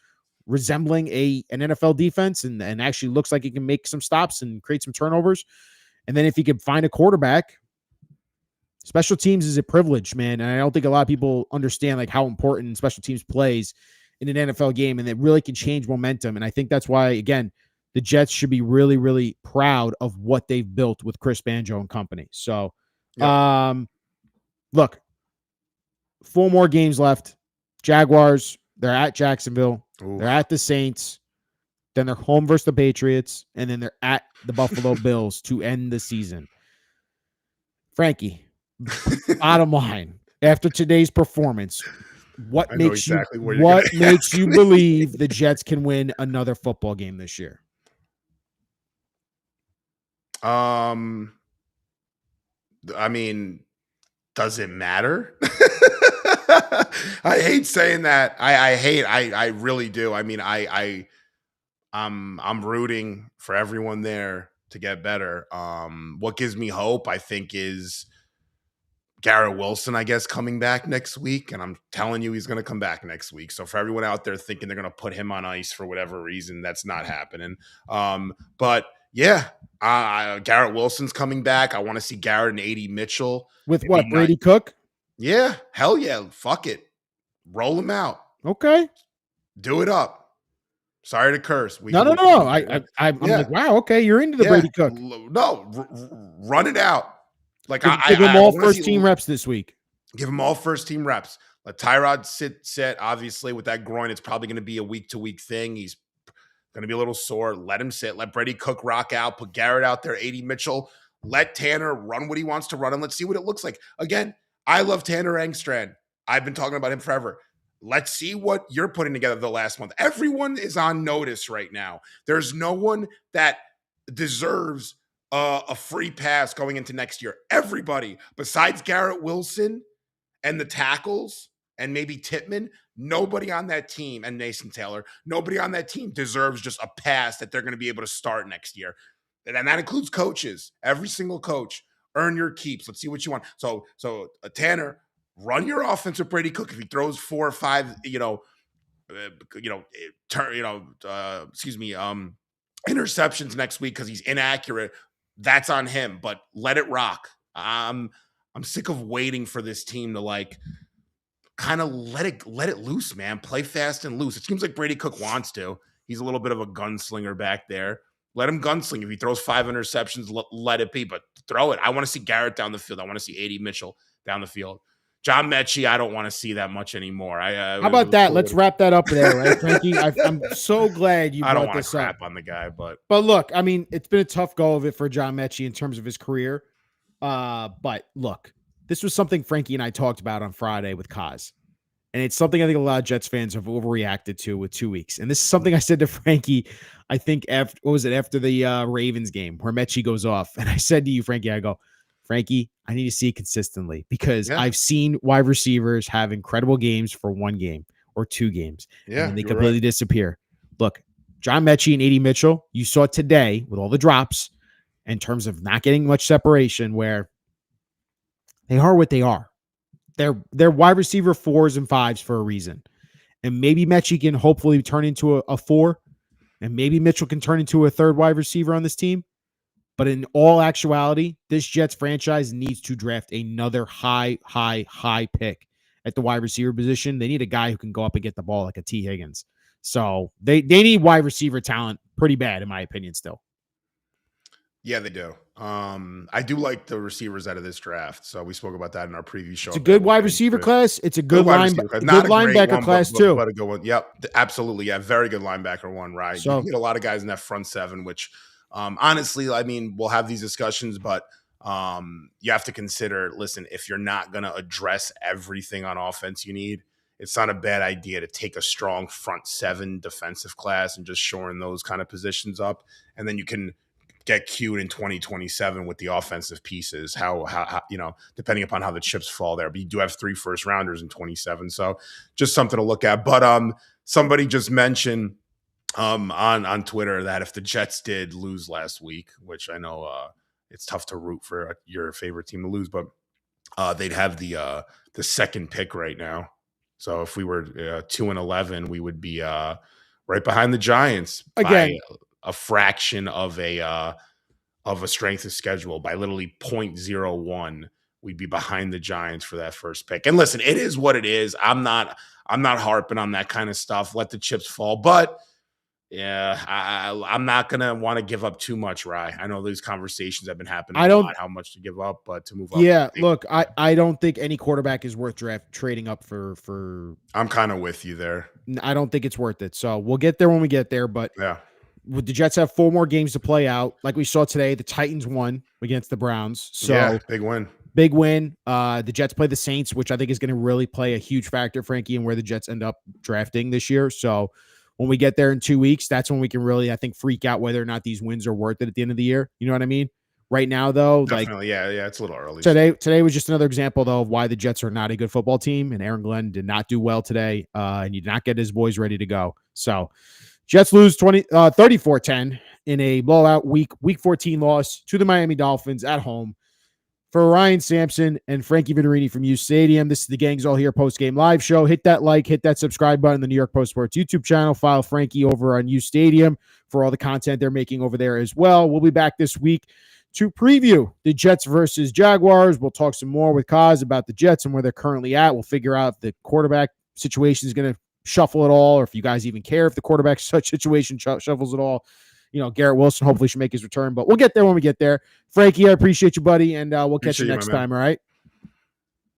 resembling an NFL defense and actually looks like he can make some stops and create some turnovers. And then if he can find a quarterback, special teams is a privilege, man. And I don't think a lot of people understand like how important special teams plays in an NFL game, and it really can change momentum. And I think that's why, again, the Jets should be really, really proud of what they've built with Chris Banjo and company. So, look, 4 more games left. Jaguars, they're at Jacksonville. Oof. They're at the Saints. Then they're home versus the Patriots. And then they're at the Buffalo Bills to end the season. Frankie, bottom line, after today's performance, what makes you believe the Jets can win another football game this year? I mean, does it matter? I hate saying that. I really do. I mean, I'm rooting for everyone there to get better. What gives me hope, I think, is Garrett Wilson, I guess, coming back next week. And I'm telling you, he's going to come back next week. So for everyone out there thinking they're going to put him on ice for whatever reason, that's not happening. But yeah, Garrett Wilson's coming back. I want to see Garrett and A.D. Mitchell. With what, Brady Cook? Yeah, hell yeah. Fuck it. Roll him out. Okay. Do it up. Sorry to curse. No. I'm like, wow, okay, you're into the Brady Cook. No, run it out. Like give him all first team reps this week. Give him all first team reps. Let Tyrod sit. Obviously, with that groin, it's probably going to be a week-to-week thing. He's going to be a little sore. Let him sit. Let Brady Cook rock out. Put Garrett out there. A.D. Mitchell. Let Tanner run what he wants to run, and let's see what it looks like. Again, I love Tanner Engstrand. I've been talking about him forever. Let's see what you're putting together the last month. Everyone is on notice right now. There's no one that deserves a free pass going into next year. Everybody, besides Garrett Wilson and the tackles and maybe Tittman, nobody on that team, and Mason Taylor, nobody on that team deserves just a pass that they're going to be able to start next year. And that includes coaches. Every single coach. Earn your keeps. Let's see what you want. So Tanner, run your offense with Brady Cook. If he throws 4 or 5, interceptions next week because he's inaccurate, that's on him. But let it rock. I'm sick of waiting for this team to like kind of let it loose, man. Play fast and loose. It seems like Brady Cook wants to. He's a little bit of a gunslinger back there. Let him gunsling. If he throws 5 interceptions, let it be. But throw it. I want to see Garrett down the field. I want to see A.D. Mitchell down the field. John Mechie, I don't want to see that much anymore. How about that? Let's wrap that up there, right, Frankie? I'm so glad you brought this up. I don't want to crap on the guy, but look, I mean, it's been a tough go of it for John Mechie in terms of his career. But look, this was something Frankie and I talked about on Friday with Kaz. And it's something I think a lot of Jets fans have overreacted to with 2 weeks. And this is something I said to Frankie, I think after after the Ravens game where Mechie goes off. And I said to you, Frankie, I go, Frankie, I need to see it consistently because Yeah. I've seen wide receivers have incredible games for 1 game or 2 games. Yeah, And then they you're completely right. disappear. Look, John Mechie and AD Mitchell, you saw it today with all the drops in terms of not getting much separation where they are what they are. They're wide receiver 4s and 5s for a reason. And maybe Mechie can hopefully turn into a 4, and maybe Mitchell can turn into a 3rd wide receiver on this team. But in all actuality, this Jets franchise needs to draft another high pick at the wide receiver position. They need a guy who can go up and get the ball like a T. Higgins. So they need wide receiver talent pretty bad, in my opinion, still. Yeah, they do. I do like the receivers out of this draft. So we spoke about that in our preview show. It's a good wide receiver class. It's a good linebacker linebacker class too. But a good one. Yep, absolutely. Yeah, very good linebacker one. Right. So, you can get a lot of guys in that front 7, which honestly, I mean, we'll have these discussions, but you have to consider. Listen, if you're not going to address everything on offense, it's not a bad idea to take a strong front 7 defensive class and just shoring those kind of positions up, and then you can get cued in 2027 with the offensive pieces, how depending upon how the chips fall there. But you do have 3 first rounders in 27. So just something to look at. But somebody just mentioned on Twitter that if the Jets did lose last week, which I know it's tough to root for your favorite team to lose, but they'd have the 2nd pick right now. So if we were 2-11, we would be right behind the Giants again, by a fraction of a strength of schedule, by literally 0.01. We'd be behind the Giants for that first pick. And listen, it is what it is. I'm not harping on that kind of stuff. Let the chips fall. But yeah, I'm not gonna want to give up too much, Rye. I know these conversations have been happening a lot, how much to give up, but to move up. Yeah, look, I don't think any quarterback is worth trading up for. I'm kind of with you there. I don't think it's worth it. So we'll get there when we get there. But yeah, the Jets have 4 more games to play out. Like we saw today, the Titans won against the Browns. So yeah, big win. Big win. The Jets play the Saints, which I think is going to really play a huge factor, Frankie, in where the Jets end up drafting this year. So when we get there in 2 weeks, that's when we can really, I think, freak out whether or not these wins are worth it at the end of the year. You know what I mean? Right now, though, definitely, yeah, it's a little early. Today was just another example, though, of why the Jets are not a good football team, and Aaron Glenn did not do well today, and he did not get his boys ready to go. So Jets lose 34-10 in a blowout week 14 loss to the Miami Dolphins at home. For Ryan Sampson and Frankie Vittorini from UStadium, this is the Gang's All Here post-game live show. Hit that like, hit that subscribe button on the New York Post Sports YouTube channel. Follow Frankie over on UStadium for all the content they're making over there as well. We'll be back this week to preview the Jets versus Jaguars. We'll talk some more with Kaz about the Jets and where they're currently at. We'll figure out if the quarterback situation is going to shuffle at all, or if you guys even care if the quarterback situation shuffles at all. Garrett Wilson hopefully should make his return, but we'll get there when we get there. Frankie, I appreciate you, buddy, and we'll catch you next time. All right.